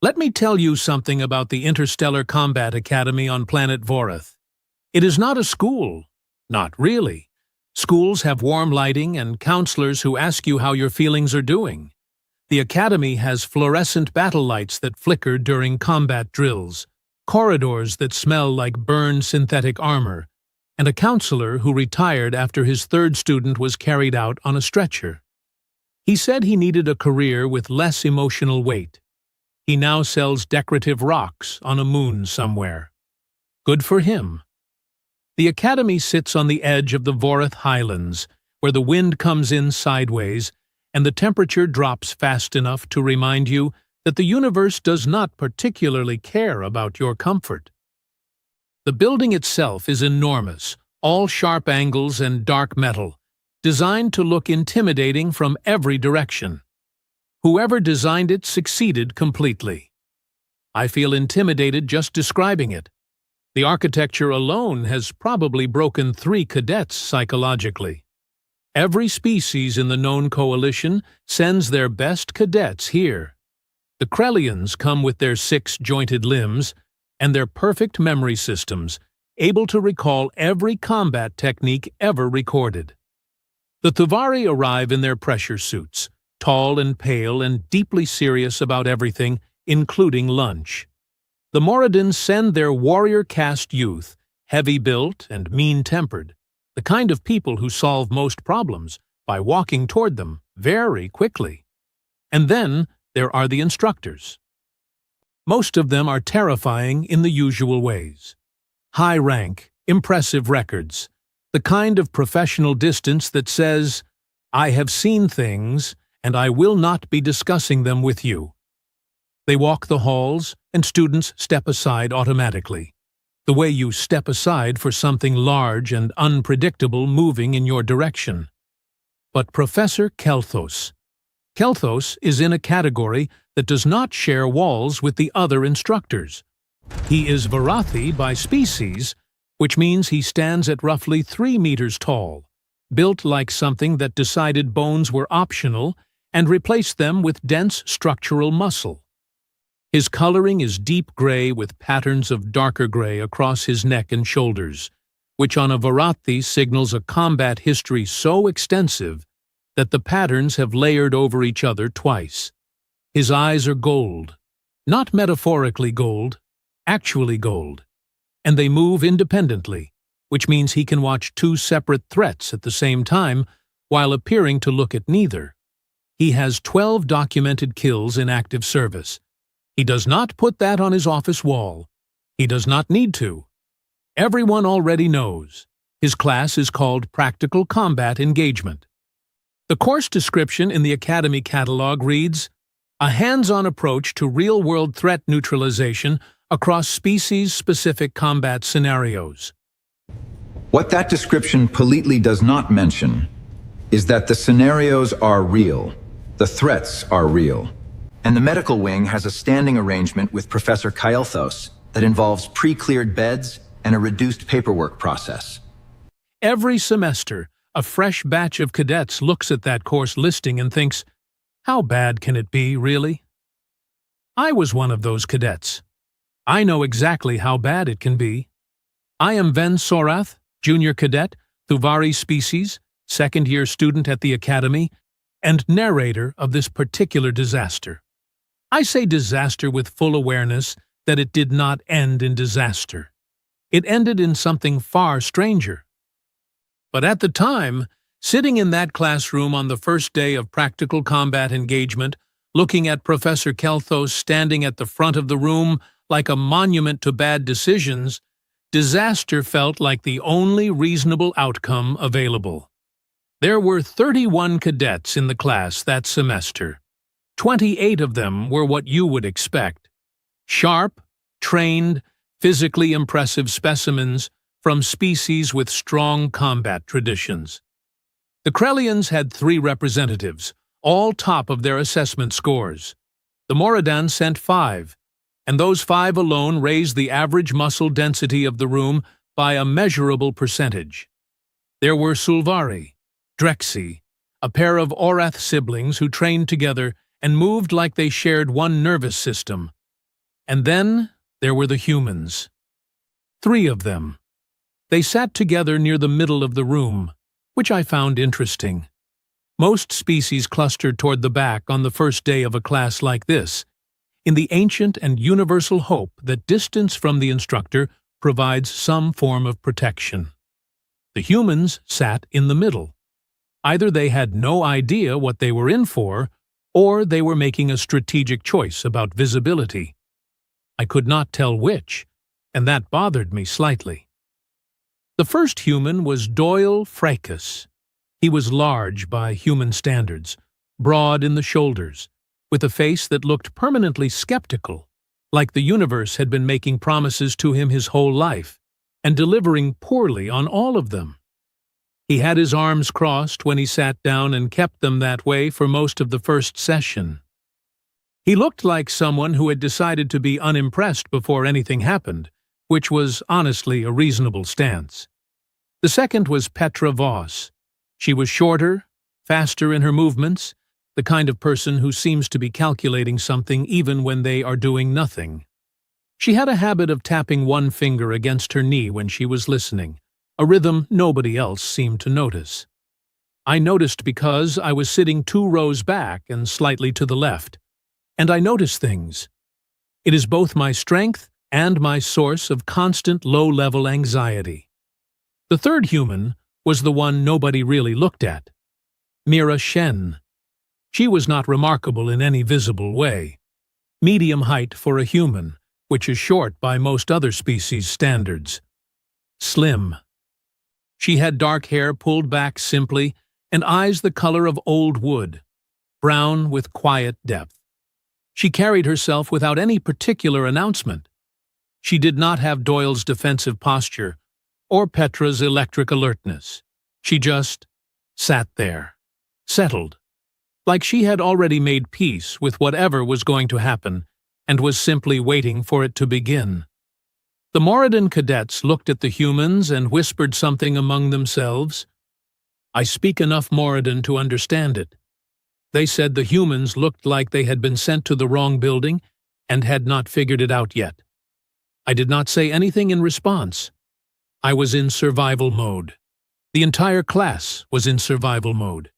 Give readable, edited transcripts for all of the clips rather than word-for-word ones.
Let me tell you something about the Interstellar Combat Academy on planet Vorath. It is not a school. Not really. Schools have warm lighting and counselors who ask you how your feelings are doing. The Academy has fluorescent battle lights that flicker during combat drills, corridors that smell like burned synthetic armor, and a counselor who retired after his third student was carried out on a stretcher. He said he needed a career with less emotional weight. He now sells decorative rocks on a moon somewhere. Good for him. The Academy sits on the edge of the Vorath Highlands, where the wind comes in sideways and the temperature drops fast enough to remind you that the universe does not particularly care about your comfort. The building itself is enormous, all sharp angles and dark metal, designed to look intimidating from every direction. Whoever designed it succeeded completely. I feel intimidated just describing it. The architecture alone has probably broken 3 cadets psychologically. Every species in the known coalition sends their best cadets here. The Krellians come with their 6-jointed limbs and their perfect memory systems, able to recall every combat technique ever recorded. The Thuvari arrive in their pressure suits, tall and pale and deeply serious about everything, including lunch. The Moradins send their warrior-caste youth, heavy-built and mean-tempered, the kind of people who solve most problems by walking toward them very quickly. And then there are the instructors. Most of them are terrifying in the usual ways. High rank, impressive records, the kind of professional distance that says, "I have seen things, and I will not be discussing them with you." They walk the halls, and students step aside automatically, the way you step aside for something large and unpredictable moving in your direction. But Professor Kelthos is in a category that does not share walls with the other instructors. He is Vorathi by species, which means he stands at roughly 3 meters tall, built like something that decided bones were optional and replaced them with dense structural muscle. His coloring is deep gray with patterns of darker gray across his neck and shoulders, which on a Vorathi signals a combat history so extensive that the patterns have layered over each other twice. His eyes are gold, not metaphorically gold, actually gold, and they move independently, which means he can watch 2 separate threats at the same time while appearing to look at neither. He has 12 documented kills in active service. He does not put that on his office wall. He does not need to. Everyone already knows. His class is called Practical Combat Engagement. The course description in the Academy catalog reads, "A hands-on approach to real-world threat neutralization across species-specific combat scenarios." What that description politely does not mention is that the scenarios are real, the threats are real, and the medical wing has a standing arrangement with Professor Kelthos that involves pre-cleared beds and a reduced paperwork process. Every semester, a fresh batch of cadets looks at that course listing and thinks, how bad can it be, really? I was one of those cadets. I know exactly how bad it can be. I am Ven Sorath, junior cadet, Thuvari species, second-year student at the Academy, and narrator of this particular disaster. I say disaster with full awareness that it did not end in disaster. It ended in something far stranger. But at the time, sitting in that classroom on the first day of Practical Combat Engagement, looking at Professor Kelthos standing at the front of the room like a monument to bad decisions, disaster felt like the only reasonable outcome available. There were 31 cadets in the class that semester. 28 of them were what you would expect. Sharp, trained, physically impressive specimens from species with strong combat traditions. The Krellians had 3 representatives, all top of their assessment scores. The Moradans sent 5, and those 5 alone raised the average muscle density of the room by a measurable percentage. There were Sulvari, Drexi, a pair of Orath siblings who trained together and moved like they shared one nervous system, And then there were the humans. 3 of them. They sat together near the middle of the room, which I found interesting. Most species clustered toward the back on the first day of a class like this, in the ancient and universal hope that distance from the instructor provides some form of protection. The humans sat in the middle. Either they had no idea what they were in for, or they were making a strategic choice about visibility. I could not tell which, and that bothered me slightly. The first human was Doyle Fracas. He was large by human standards, broad in the shoulders, with a face that looked permanently skeptical, like the universe had been making promises to him his whole life, and delivering poorly on all of them. He had his arms crossed when he sat down and kept them that way for most of the first session. He looked like someone who had decided to be unimpressed before anything happened, which was honestly a reasonable stance. The second was Petra Voss. She was shorter, faster in her movements, the kind of person who seems to be calculating something even when they are doing nothing. She had a habit of tapping one finger against her knee when she was listening, a rhythm nobody else seemed to notice. I noticed because I was sitting 2 rows back and slightly to the left, and I notice things. It is both my strength and my source of constant low-level anxiety. The third human was the one nobody really looked at, Mira Shen. She was not remarkable in any visible way. Medium height for a human, which is short by most other species' standards. Slim. She had dark hair pulled back simply and eyes the color of old wood, brown with quiet depth. She carried herself without any particular announcement. She did not have Doyle's defensive posture or Petra's electric alertness. She just sat there, settled, like she had already made peace with whatever was going to happen and was simply waiting for it to begin. The Moradin cadets looked at the humans and whispered something among themselves. I speak enough Moradin to understand it. They said the humans looked like they had been sent to the wrong building and had not figured it out yet. I did not say anything in response. I was in survival mode. The entire class was in survival mode.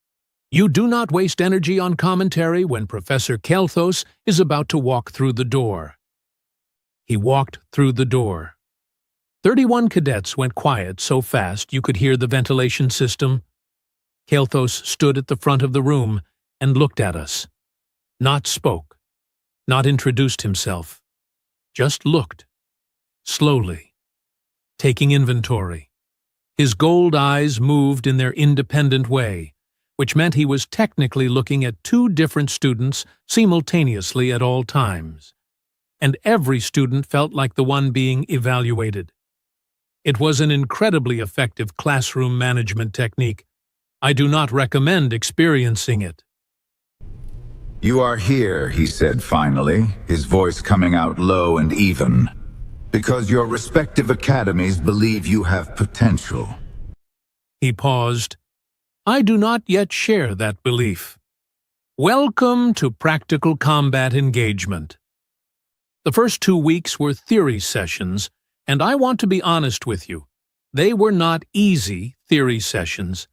You do not waste energy on commentary when Professor Kelthos is about to walk through the door. He walked through the door. 31 cadets went quiet so fast you could hear the ventilation system. Kelthos stood at the front of the room and looked at us. Not spoke, not introduced himself. Just looked. Slowly. Taking inventory. His gold eyes moved in their independent way, which meant he was technically looking at 2 different students simultaneously at all times. And every student felt like the one being evaluated. It was an incredibly effective classroom management technique. I do not recommend experiencing it. You are here, he said finally, his voice coming out low and even, because your respective academies believe you have potential. He paused. I do not yet share that belief. Welcome to Practical Combat Engagement. The first 2 weeks were theory sessions, and I want to be honest with you. They were not easy theory sessions.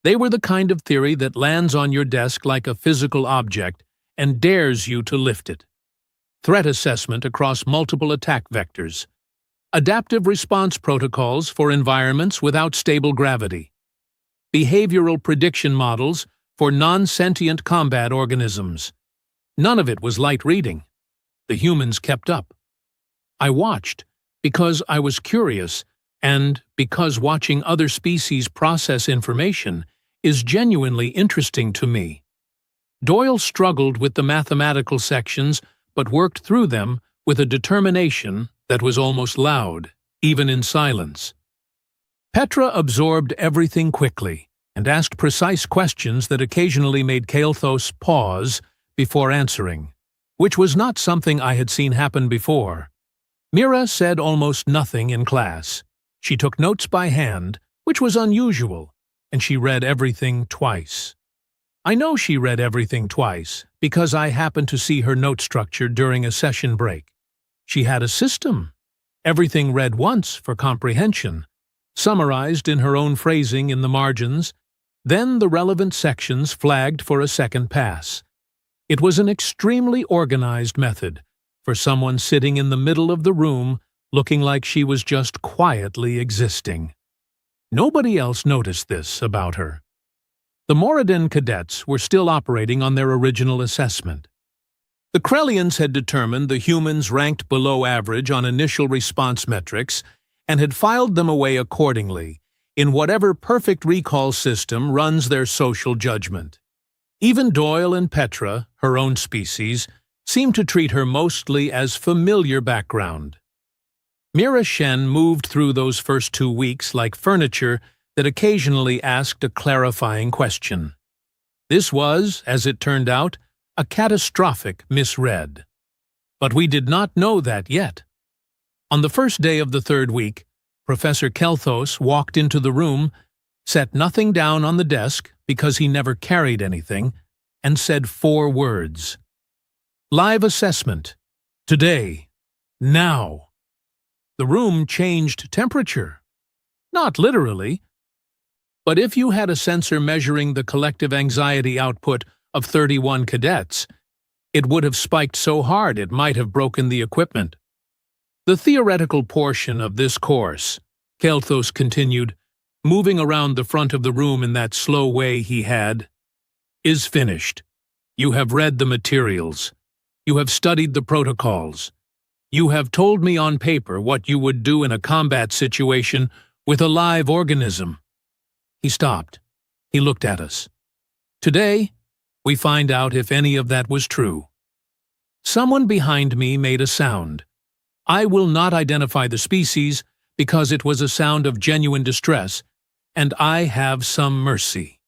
They were the kind of theory that lands on your desk like a physical object and dares you to lift it. Threat assessment across multiple attack vectors. Adaptive response protocols for environments without stable gravity. Behavioral prediction models for non-sentient combat organisms. None of it was light reading. The humans kept up. I watched because I was curious and because watching other species process information is genuinely interesting to me. Doyle struggled with the mathematical sections but worked through them with a determination that was almost loud, even in silence. Petra absorbed everything quickly and asked precise questions that occasionally made Kelthos pause before answering, which was not something I had seen happen before. Mira said almost nothing in class. She took notes by hand, which was unusual, and she read everything twice. I know she read everything twice because I happened to see her note structure during a session break. She had a system. Everything read once for comprehension, summarized in her own phrasing in the margins, then the relevant sections flagged for a second pass. It was an extremely organized method for someone sitting in the middle of the room looking like she was just quietly existing. Nobody else noticed this about her. The Moradin cadets were still operating on their original assessment. The Krellians had determined the humans ranked below average on initial response metrics and had filed them away accordingly in whatever perfect recall system runs their social judgment. Even Doyle and Petra, her own species, seemed to treat her mostly as familiar background. Mira Shen moved through those first 2 weeks like furniture that occasionally asked a clarifying question. This was, as it turned out, a catastrophic misread. But we did not know that yet. On the first day of the 3rd week, Professor Kelthos walked into the room, set nothing down on the desk because he never carried anything, and said 4 words. Live assessment. Today. Now. The room changed temperature. Not literally. But if you had a sensor measuring the collective anxiety output of 31 cadets, it would have spiked so hard it might have broken the equipment. The theoretical portion of this course, Kelthos continued, moving around the front of the room in that slow way he had, is finished. You have read the materials. You have studied the protocols. You have told me on paper what you would do in a combat situation with a live organism. He stopped. He looked at us. Today, we find out if any of that was true. Someone behind me made a sound. I will not identify the species because it was a sound of genuine distress, and I have some mercy.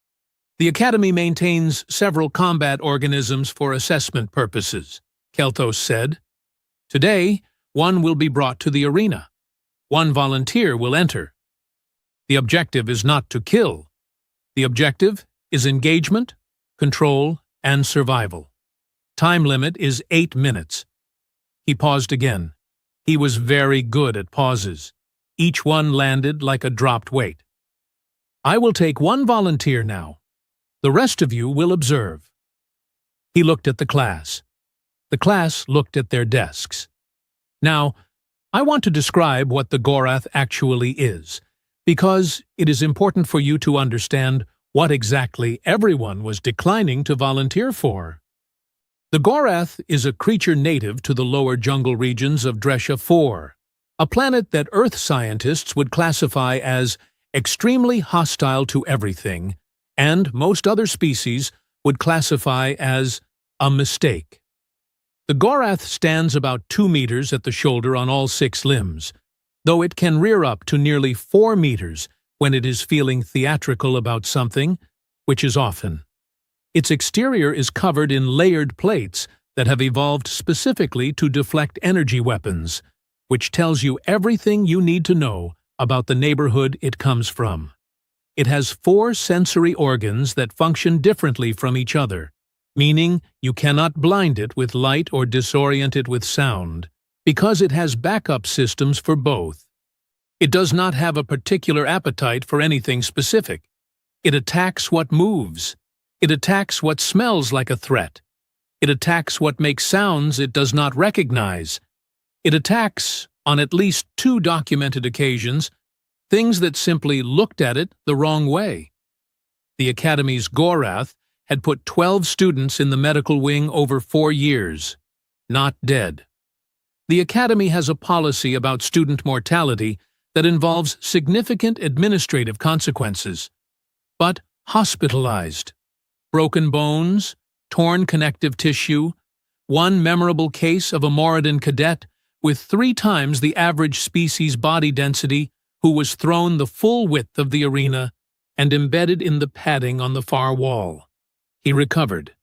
The Academy maintains several combat organisms for assessment purposes, Kelthos said. Today, one will be brought to the arena. One volunteer will enter. The objective is not to kill. The objective is engagement, control, and survival. Time limit is 8 minutes. He paused again. He was very good at pauses. Each one landed like a dropped weight. I will take one volunteer now. The rest of you will observe. He looked at the class. The class looked at their desks. Now, I want to describe what the Gorath actually is, because it is important for you to understand what exactly everyone was declining to volunteer for. The Gorath is a creature native to the lower jungle regions of Dresha 4, a planet that Earth scientists would classify as extremely hostile to everything, and most other species would classify as a mistake. The Gorath stands about 2 meters at the shoulder on all 6 limbs, though it can rear up to nearly 4 meters when it is feeling theatrical about something, which is often. Its exterior is covered in layered plates that have evolved specifically to deflect energy weapons, which tells you everything you need to know about the neighborhood it comes from. It has 4 sensory organs that function differently from each other, meaning you cannot blind it with light or disorient it with sound, because it has backup systems for both. It does not have a particular appetite for anything specific. It attacks what moves. It attacks what smells like a threat. It attacks what makes sounds it does not recognize. It attacks, on at least 2 documented occasions, things that simply looked at it the wrong way. The Academy's Gorath had put 12 students in the medical wing over 4 years, not dead. The Academy has a policy about student mortality that involves significant administrative consequences, but hospitalized. Broken bones, torn connective tissue, one memorable case of a Moradin cadet with 3 times the average species body density who was thrown the full width of the arena and embedded in the padding on the far wall. He recovered.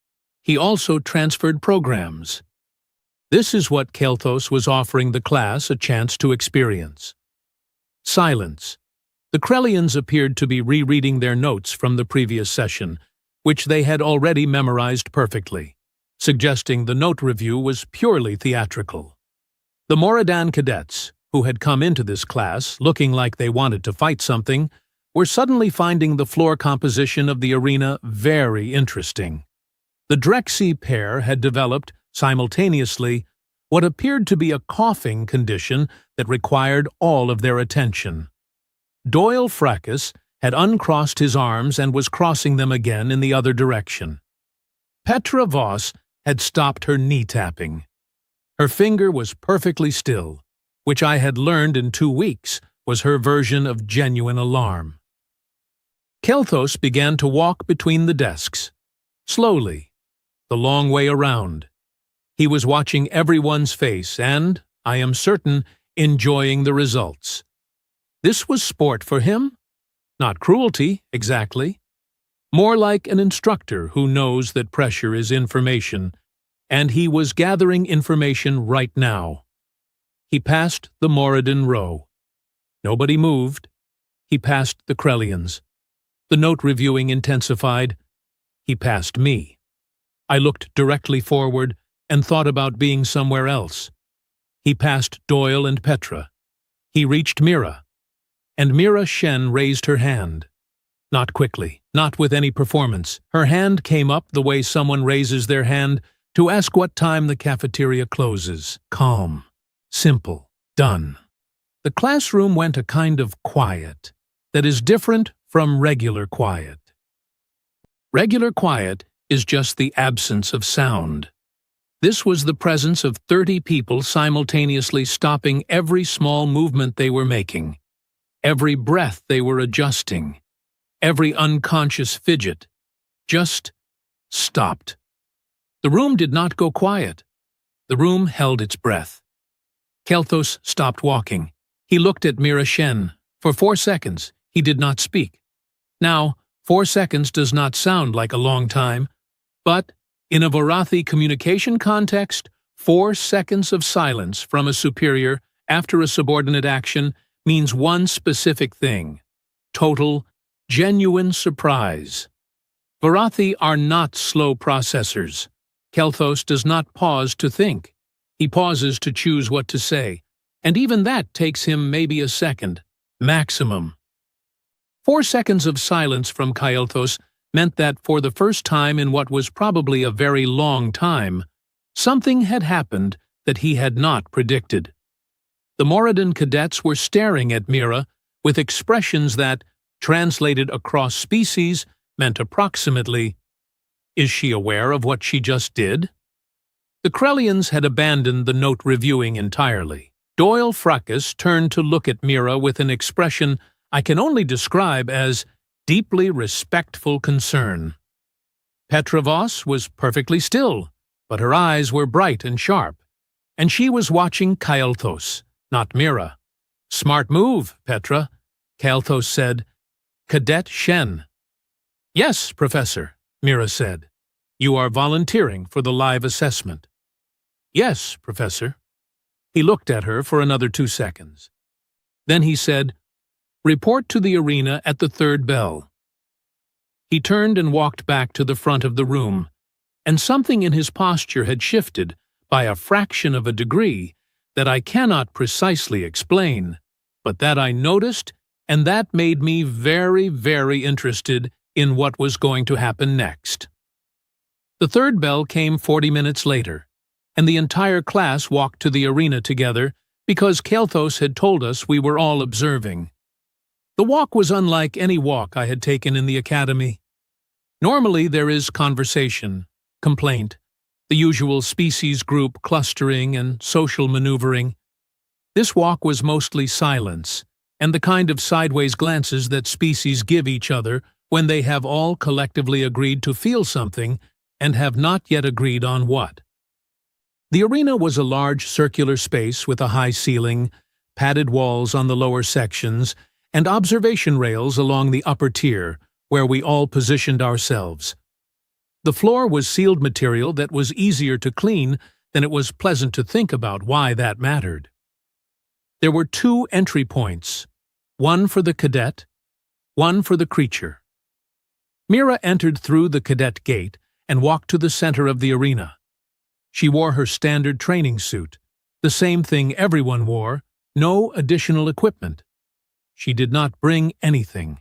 He also transferred programs. This is what Kelthos was offering the class a chance to experience. Silence. The Krellians appeared to be rereading their notes from the previous session, which they had already memorized perfectly, suggesting the note review was purely theatrical. The Moradin cadets, who had come into this class looking like they wanted to fight something, were suddenly finding the floor composition of the arena very interesting. The Drexy pair had developed, simultaneously, what appeared to be a coughing condition that required all of their attention. Doyle Fracas had uncrossed his arms and was crossing them again in the other direction. Petra Voss had stopped her knee-tapping. Her finger was perfectly still, which I had learned in 2 weeks was her version of genuine alarm. Kelthos began to walk between the desks, slowly, the long way around. He was watching everyone's face and, I am certain, enjoying the results. This was sport for him? Not cruelty, exactly. More like an instructor who knows that pressure is information, and he was gathering information right now. He passed the Moradin row. Nobody moved. He passed the Krellians. The note reviewing intensified. He passed me. I looked directly forward and thought about being somewhere else. He passed Doyle and Petra. He reached Mira. And Mira Shen raised her hand. Not quickly, not with any performance. Her hand came up the way someone raises their hand to ask what time the cafeteria closes. Calm. Simple. Done. The classroom went a kind of quiet that is different from regular quiet. Regular quiet is just the absence of sound. This was the presence of 30 people simultaneously stopping every small movement they were making, every breath they were adjusting, every unconscious fidget. Just stopped. The room did not go quiet. The room held its breath. Kelthos stopped walking. He looked at Mira Shen. For 4 seconds, he did not speak. Now, 4 seconds does not sound like a long time, but in a Vorathi communication context, 4 seconds of silence from a superior after a subordinate action means one specific thing: total, genuine surprise. Vorathi are not slow processors. Kelthos does not pause to think. He pauses to choose what to say, and even that takes him maybe a second, maximum. 4 seconds of silence from Kelthos meant that for the first time in what was probably a very long time, something had happened that he had not predicted. The Moradin cadets were staring at Mira with expressions that, translated across species, meant approximately, "Is she aware of what she just did?" The Krellians had abandoned the note reviewing entirely. Doyle Fracas turned to look at Mira with an expression I can only describe as deeply respectful concern. Petra Voss was perfectly still, but her eyes were bright and sharp, and she was watching Kelthos, not Mira. "Smart move, Petra," Kelthos said. "Cadet Shen." "Yes, Professor," Mira said. "You are volunteering for the live assessment." "Yes, Professor." He looked at her for another 2 seconds. Then he said, "Report to the arena at the 3rd bell." He turned and walked back to the front of the room, and something in his posture had shifted by a fraction of a degree that I cannot precisely explain, but that I noticed, and that made me very, very interested in what was going to happen next. The 3rd bell came 40 minutes later, and the entire class walked to the arena together because Kelthos had told us we were all observing. The walk was unlike any walk I had taken in the academy. Normally there is conversation, complaint, the usual species group clustering and social maneuvering. This walk was mostly silence, and the kind of sideways glances that species give each other when they have all collectively agreed to feel something and have not yet agreed on what. The arena was a large circular space with a high ceiling, padded walls on the lower sections, and observation rails along the upper tier, where we all positioned ourselves. The floor was sealed material that was easier to clean than it was pleasant to think about why that mattered. There were 2 entry points, one for the cadet, one for the creature. Mira entered through the cadet gate and walked to the center of the arena. She wore her standard training suit, The same thing everyone wore, no additional equipment. She did not bring anything.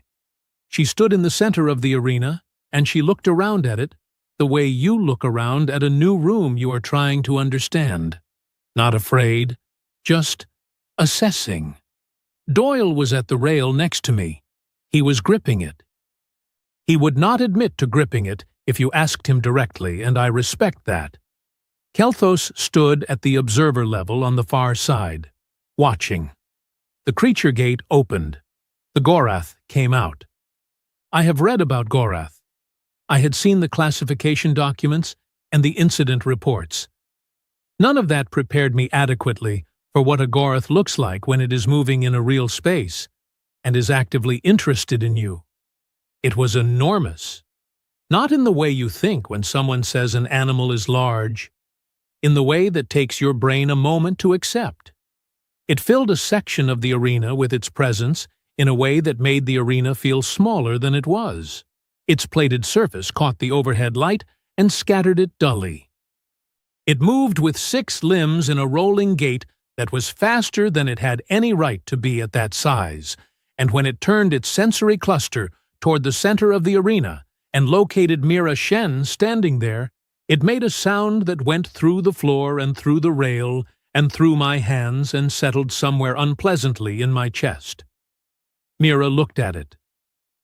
She stood in the center of the arena, and she looked around at it the way you look around at a new room you are trying to understand. Not afraid, just assessing. Doyle was at the rail next to me. He was gripping it. He would not admit to gripping it if you asked him directly, and I respect that. Kelthos stood at the observer level on the far side, watching. The creature gate opened. The Gorath came out. I have read about Gorath. I had seen the classification documents and the incident reports. None of that prepared me adequately for what a Gorath looks like when it is moving in a real space and is actively interested in you. It was enormous. Not in the way you think when someone says an animal is large, in the way that takes your brain a moment to accept. It filled a section of the arena with its presence in a way that made the arena feel smaller than it was. Its plated surface caught the overhead light and scattered it dully. It moved with 6 limbs in a rolling gait that was faster than it had any right to be at that size, and when it turned its sensory cluster toward the center of the arena and located Mira Shen standing there, it made a sound that went through the floor and through the rail and through my hands and settled somewhere unpleasantly in my chest. Mira looked at it.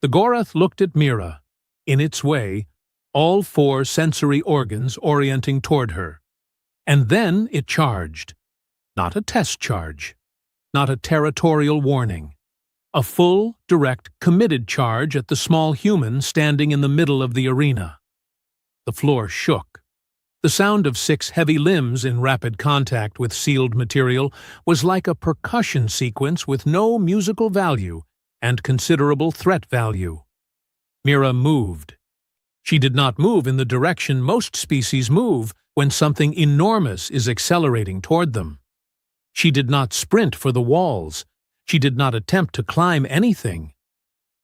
The Gorath looked at Mira, in its way, all 4 sensory organs orienting toward her. And then it charged. Not a test charge. Not a territorial warning. A full, direct, committed charge at the small human standing in the middle of the arena. The floor shook. The sound of 6 heavy limbs in rapid contact with sealed material was like a percussion sequence with no musical value and considerable threat value. Mira moved. She did not move in the direction most species move when something enormous is accelerating toward them. She did not sprint for the walls. She did not attempt to climb anything.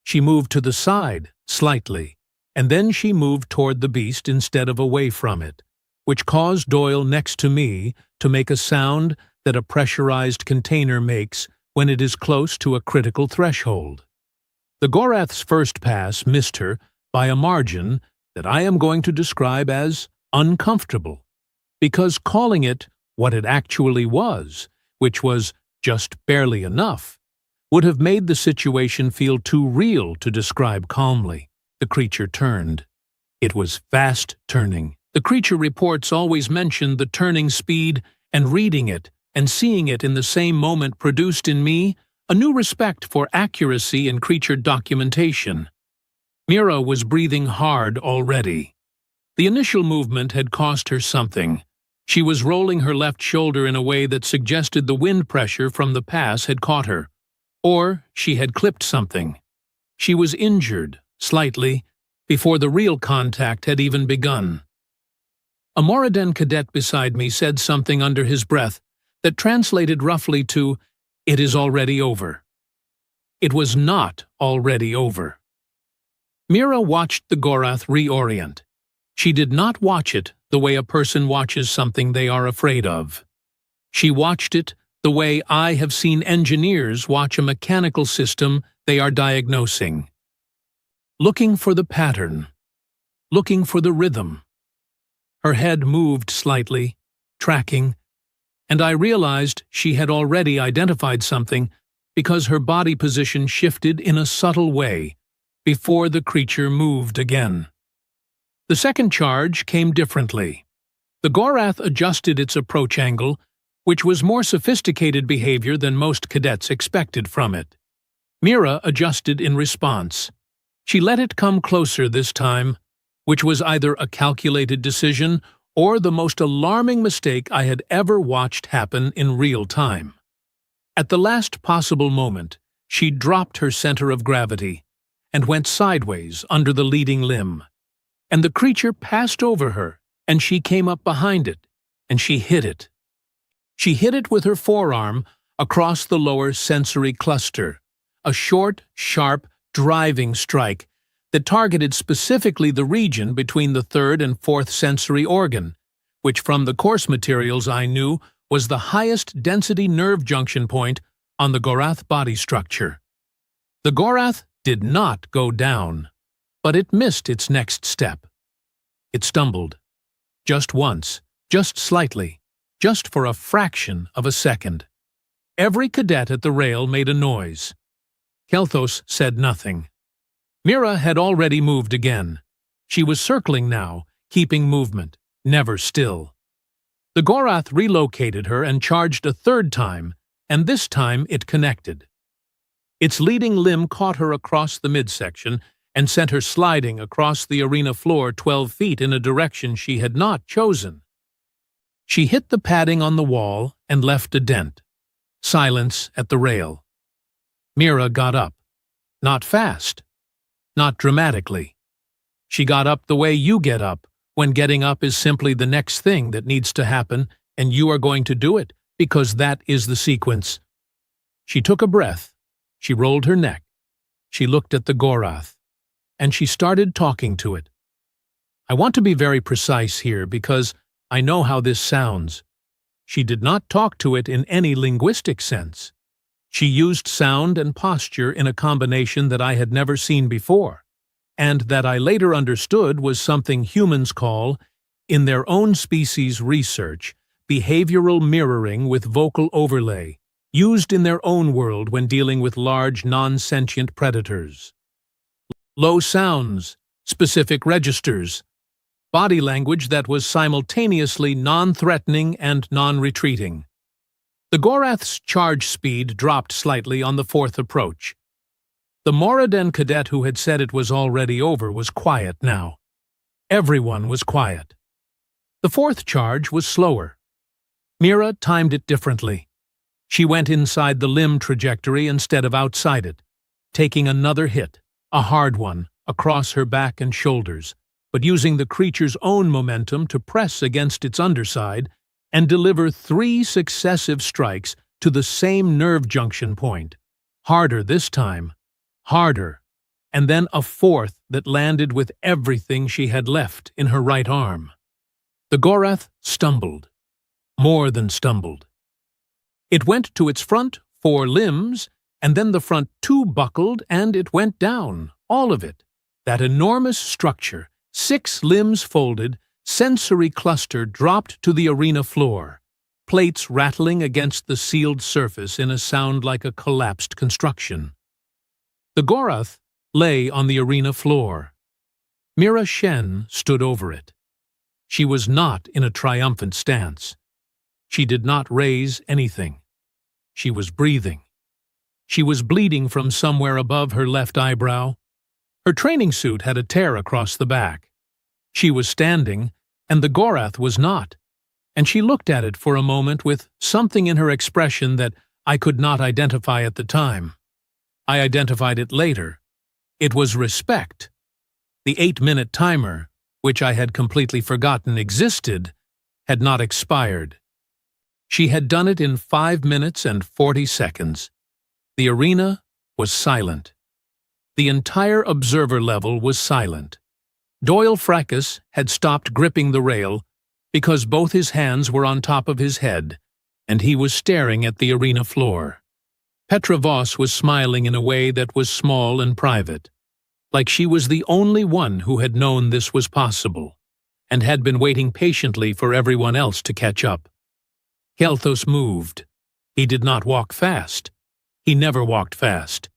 She moved to the side, slightly, and then she moved toward the beast instead of away from it, which caused Doyle next to me to make a sound that a pressurized container makes when it is close to a critical threshold. The Gorath's first pass missed her by a margin that I am going to describe as uncomfortable, because calling it what it actually was, which was just barely enough, would have made the situation feel too real to describe calmly. The creature turned. It was fast turning. The creature reports always mentioned the turning speed, and reading it and seeing it in the same moment produced in me a new respect for accuracy in creature documentation. Mira was breathing hard already. The initial movement had cost her something. She was rolling her left shoulder in a way that suggested the wind pressure from the pass had caught her. Or she had clipped something. She was injured, slightly, before the real contact had even begun. A Moradin cadet beside me said something under his breath that translated roughly to, "It is already over." It was not already over. Mira watched the Gorath reorient. She did not watch it the way a person watches something they are afraid of. She watched it the way I have seen engineers watch a mechanical system they are diagnosing. Looking for the pattern. Looking for the rhythm. Her head moved slightly, tracking, and I realized she had already identified something because her body position shifted in a subtle way before the creature moved again. The second charge came differently. The Gorath adjusted its approach angle, which was more sophisticated behavior than most cadets expected from it. Mira adjusted in response. She let it come closer this time, which was either a calculated decision or the most alarming mistake I had ever watched happen in real time. At the last possible moment, she dropped her center of gravity and went sideways under the leading limb. And the creature passed over her, and she came up behind it, and she hit it. She hit it with her forearm across the lower sensory cluster, a short, sharp, driving strike that targeted specifically the region between the third and fourth sensory organ, which from the course materials I knew was the highest density nerve junction point on the Gorath body structure. The Gorath did not go down, but it missed its next step. It stumbled. Just once, just slightly, just for a fraction of a second. Every cadet at the rail made a noise. Kelthos said nothing. Mira had already moved again. She was circling now, keeping movement, never still. The Gorath relocated her and charged a third time, and this time it connected. Its leading limb caught her across the midsection and sent her sliding across the arena floor 12 feet in a direction she had not chosen. She hit the padding on the wall and left a dent. Silence at the rail. Mira got up. Not fast. Not dramatically. She got up the way you get up, when getting up is simply the next thing that needs to happen, and you are going to do it, because that is the sequence. She took a breath. She rolled her neck. She looked at the Gorath. And she started talking to it. I want to be very precise here because I know how this sounds. She did not talk to it in any linguistic sense. She used sound and posture in a combination that I had never seen before, and that I later understood was something humans call, in their own species research, behavioral mirroring with vocal overlay, used in their own world when dealing with large non-sentient predators. Low sounds, specific registers, body language that was simultaneously non-threatening and non-retreating. The Gorath's charge speed dropped slightly on the fourth approach. The Moradin cadet who had said it was already over was quiet now. Everyone was quiet. The fourth charge was slower. Mira timed it differently. She went inside the limb trajectory instead of outside it, taking another hit, a hard one, across her back and shoulders, but using the creature's own momentum to press against its underside and deliver 3 successive strikes to the same nerve junction point. Harder this time. Harder. And then a fourth that landed with everything she had left in her right arm. The Gorath stumbled. More than stumbled. It went to its front 4 limbs, and then the front 2 buckled, and it went down, all of it. That enormous structure, 6 limbs folded, sensory cluster dropped to the arena floor, plates rattling against the sealed surface in a sound like a collapsed construction. The Gorath lay on the arena floor. Mira Shen stood over it. She was not in a triumphant stance. She did not raise anything. She was breathing. She was bleeding from somewhere above her left eyebrow. Her training suit had a tear across the back. She was standing, and the Gorath was not, and she looked at it for a moment with something in her expression that I could not identify at the time. I identified it later. It was respect. The 8-minute timer, which I had completely forgotten existed, had not expired. She had done it in 5 minutes and 40 seconds. The arena was silent. The entire observer level was silent. Doyle Fracas had stopped gripping the rail because both his hands were on top of his head, and he was staring at the arena floor. Petra Voss was smiling in a way that was small and private, like she was the only one who had known this was possible, and had been waiting patiently for everyone else to catch up. Kelthos moved. He did not walk fast. He never walked fast.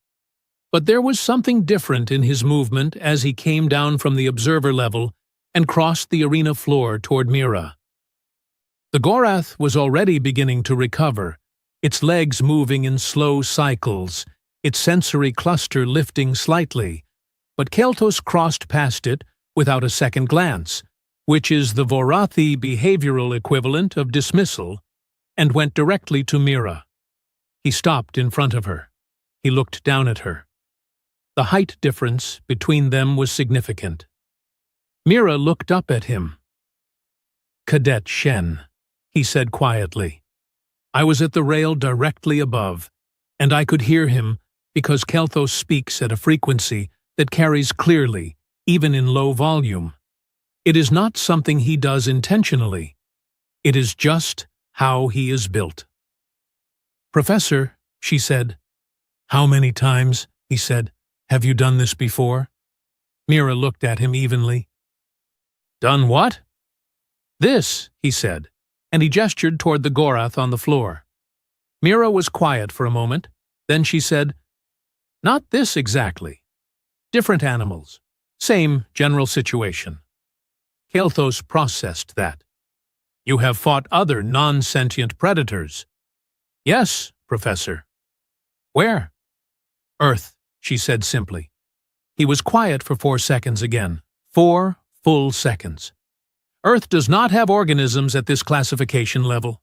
But there was something different in his movement as he came down from the observer level and crossed the arena floor toward Mira. The Gorath was already beginning to recover, its legs moving in slow cycles, its sensory cluster lifting slightly, but Kelthos crossed past it without a second glance, which is the Vorathi behavioral equivalent of dismissal, and went directly to Mira. He stopped in front of her. He looked down at her. The height difference between them was significant. Mira looked up at him. "Cadet Shen," he said quietly. I was at the rail directly above, and I could hear him because Kelthos speaks at a frequency that carries clearly, even in low volume. It is not something he does intentionally. It is just how he is built. "Professor," she said. "How many times," he said, "have you done this before?" Mira looked at him evenly. "Done what?" "This," he said, and he gestured toward the Gorath on the floor. Mira was quiet for a moment. Then she said, "Not this exactly. Different animals. Same general situation." Kael'thas processed that. "You have fought other non-sentient predators." "Yes, Professor." "Where?" "Earth," she said simply. He was quiet for 4 seconds again. 4 full seconds. "Earth does not have organisms at this classification level."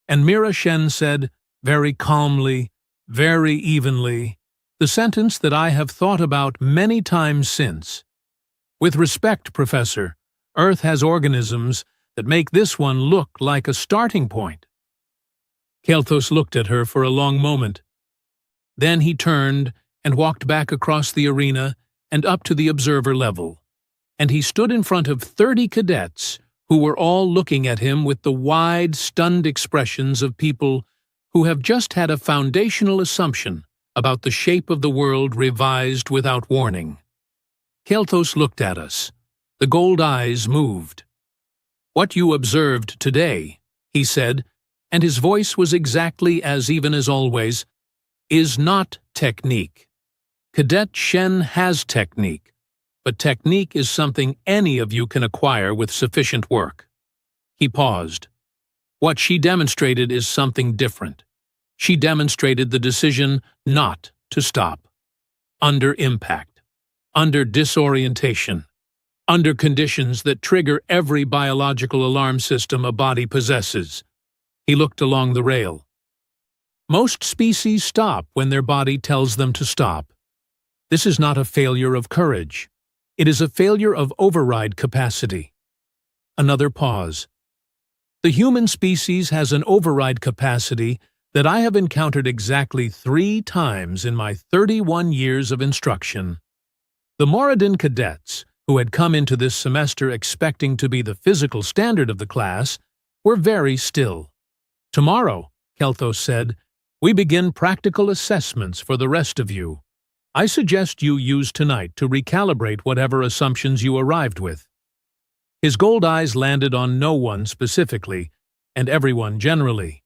And Mira Shen said, very calmly, very evenly, the sentence that I have thought about many times since. "With respect, Professor, Earth has organisms that make this one look like a starting point." Kael'thas looked at her for a long moment. Then he turned and walked back across the arena and up to the observer level, and he stood in front of 30 cadets who were all looking at him with the wide, stunned expressions of people who have just had a foundational assumption about the shape of the world revised without warning. Kael'thas looked at us. The gold eyes moved. "What you observed today," he said, and his voice was exactly as even as always, "is not technique. Cadet Shen has technique, but technique is something any of you can acquire with sufficient work." He paused. "What she demonstrated is something different. She demonstrated the decision not to stop. Under impact, under disorientation, under conditions that trigger every biological alarm system a body possesses." He looked along the rail. "Most species stop when their body tells them to stop. This is not a failure of courage. It is a failure of override capacity." Another pause. "The human species has an override capacity that I have encountered exactly 3 times in my 31 years of instruction." The Moradin cadets, who had come into this semester expecting to be the physical standard of the class, were very still. "Tomorrow," Kael'thas said, "we begin practical assessments for the rest of you. I suggest you use tonight to recalibrate whatever assumptions you arrived with." His gold eyes landed on no one specifically, and everyone generally.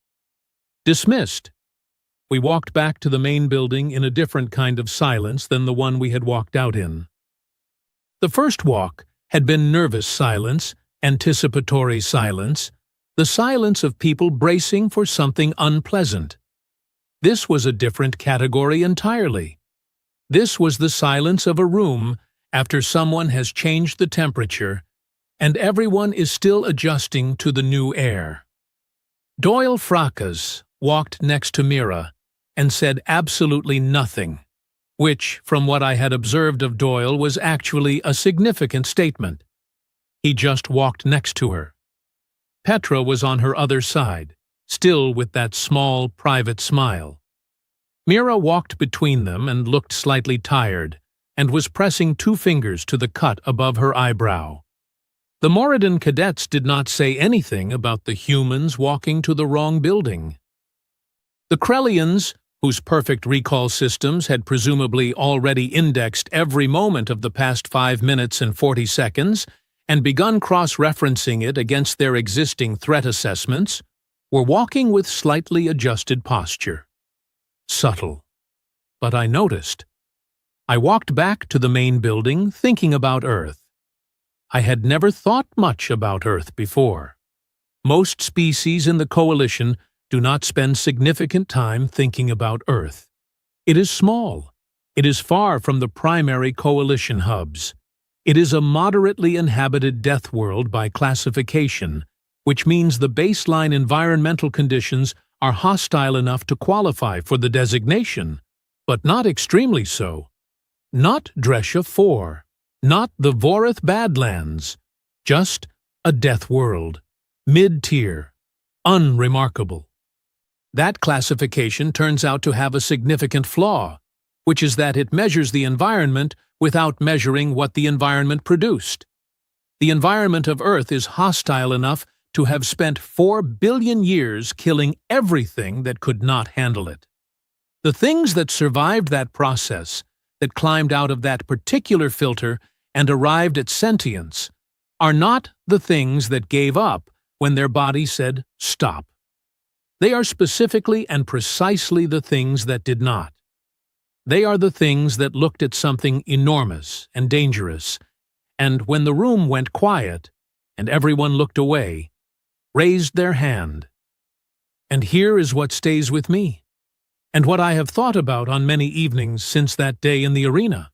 "Dismissed." We walked back to the main building in a different kind of silence than the one we had walked out in. The first walk had been nervous silence, anticipatory silence, the silence of people bracing for something unpleasant. This was a different category entirely. This was the silence of a room after someone has changed the temperature, and everyone is still adjusting to the new air. Doyle Fracas walked next to Mira and said absolutely nothing, which, from what I had observed of Doyle, was actually a significant statement. He just walked next to her. Petra was on her other side, still with that small, private smile. Mira walked between them and looked slightly tired, and was pressing 2 fingers to the cut above her eyebrow. The Moradin cadets did not say anything about the humans walking to the wrong building. The Krellians, whose perfect recall systems had presumably already indexed every moment of the past 5 minutes and 40 seconds, and begun cross-referencing it against their existing threat assessments, were walking with slightly adjusted posture. Subtle. But I noticed. I walked back to the main building thinking about Earth. I had never thought much about Earth before. Most species in the Coalition do not spend significant time thinking about Earth. It is small. It is far from the primary Coalition hubs. It is a moderately inhabited death world by classification, which means the baseline environmental conditions are hostile enough to qualify for the designation, but not extremely so. Not Dresha 4, not the Vorith Badlands, just a death world, mid-tier, unremarkable. That classification turns out to have a significant flaw, which is that it measures the environment without measuring what the environment produced. The environment of Earth is hostile enough to have spent 4 billion years killing everything that could not handle it. The things that survived that process, that climbed out of that particular filter and arrived at sentience, are not the things that gave up when their body said, stop. They are specifically and precisely the things that did not. They are the things that looked at something enormous and dangerous, and when the room went quiet and everyone looked away, raised their hand. And here is what stays with me, and what I have thought about on many evenings since that day in the arena.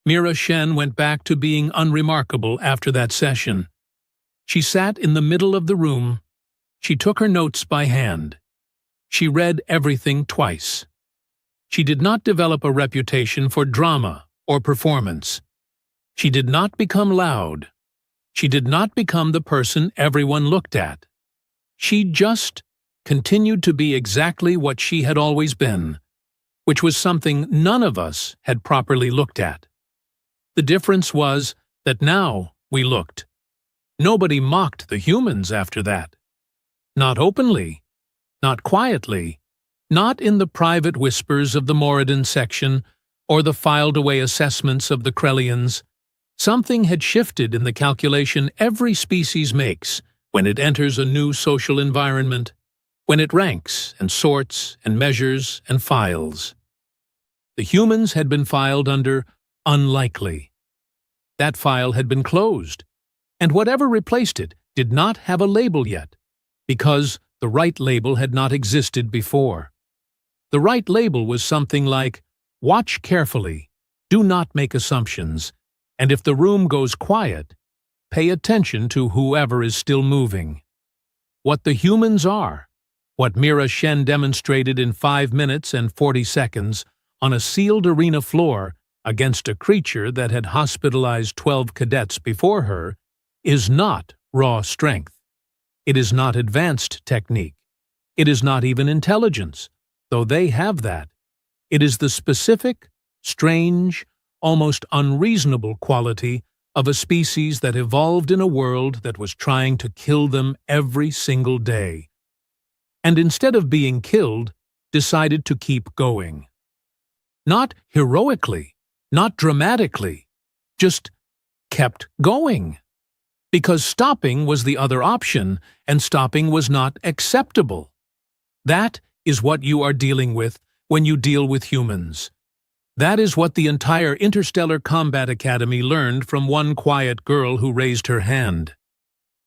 Mira Shen went back to being unremarkable after that session. She sat in the middle of the room. She took her notes by hand. She read everything twice. She did not develop a reputation for drama or performance. She did not become loud. She did not become the person everyone looked at. She just continued to be exactly what she had always been, which was something none of us had properly looked at. The difference was that now we looked. Nobody mocked the humans after that. Not openly, not quietly, not in the private whispers of the Moradin section or the filed-away assessments of the Krellians. Something had shifted in the calculation every species makes when it enters a new social environment, when it ranks and sorts and measures and files. The humans had been filed under unlikely. That file had been closed, and whatever replaced it did not have a label yet, because the right label had not existed before. The right label was something like, watch carefully, do not make assumptions, and if the room goes quiet, pay attention to whoever is still moving. What the humans are, what Mira Shen demonstrated in 5 minutes and 40 seconds on a sealed arena floor against a creature that had hospitalized 12 cadets before her, is not raw strength. It is not advanced technique. It is not even intelligence, though they have that. It is the specific, strange, almost unreasonable quality of a species that evolved in a world that was trying to kill them every single day, and instead of being killed, decided to keep going. Not heroically, not dramatically, just kept going. Because stopping was the other option, and stopping was not acceptable. That is what you are dealing with when you deal with humans. That is what the entire Interstellar Combat Academy learned from one quiet girl who raised her hand.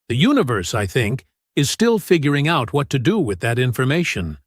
The universe, I think, is still figuring out what to do with that information.